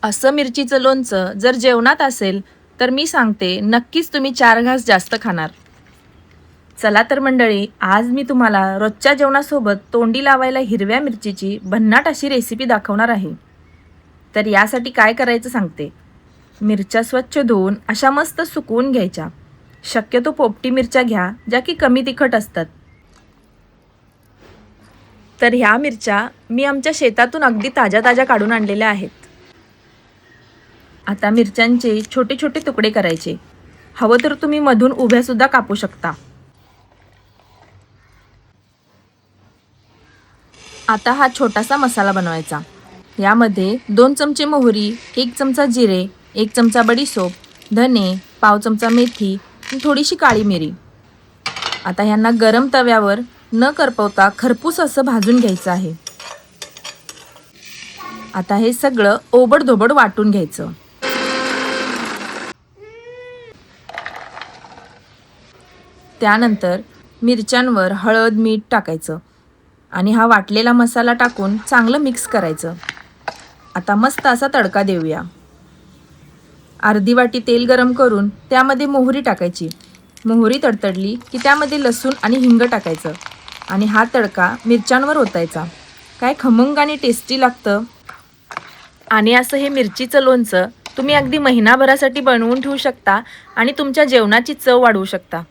असं मिरचीचं लोणचं जर जेवणात असेल तर मी सांगते नक्कीच तुम्ही 4 घास जास्त खाणार. चला तर मंडळी, आज मी तुम्हाला रोजच्या जेवणासोबत तोंडी लावायला हिरव्या मिरचीची भन्नाट अशी रेसिपी दाखवणार आहे. तर यासाठी काय करायचं सांगते. मिरच्या स्वच्छ धुवून अशा मस्त सुकवून घ्यायच्या. शक्यतो पोपटी मिरच्या घ्या ज्या की कमी तिखट असतात. तर ह्या मिरच्या मी आमच्या शेतातून अगदी ताज्या काढून आणलेल्या आहेत. आता मिरच्यांचे छोटे छोटे तुकडे करायचे. हवं तर तुम्ही मधून उभ्या सुद्धा कापू शकता. आता हा छोटासा मसाला बनवायचा. यामध्ये 2 चमचे मोहरी, 1 चमचा जिरे, 1 चमचा बडीशोप, धने, पाव चमचा मेथी, थोडीशी काळी मिरी. आता ह्यांना गरम तव्यावर न करपवता खरपूस असं भाजून घ्यायचं आहे. आता हे सगळं ओबडधोबड वाटून घ्यायचं. त्यानंतर मिरच्यांवर हळद, मीठ टाकायचं आणि हा वाटलेला मसाला टाकून चांगलं मिक्स करायचं. आता मस्त असा तडका देऊया. अर्धी वाटी तेल गरम करून त्यामध्ये मोहरी टाकायची. मोहरी तडतडली की त्यामध्ये लसूण आणि हिंग टाकायचं आणि हा तडका मिरच्यांवर ओतायचा. काय खमंग आणि टेस्टी लागतं. आणि असं हे मिरचीचं लोणचं तुम्ही अगदी महिनाभरासाठी बनवून ठेवू शकता आणि तुमच्या जेवणाची चव वाढवू शकता.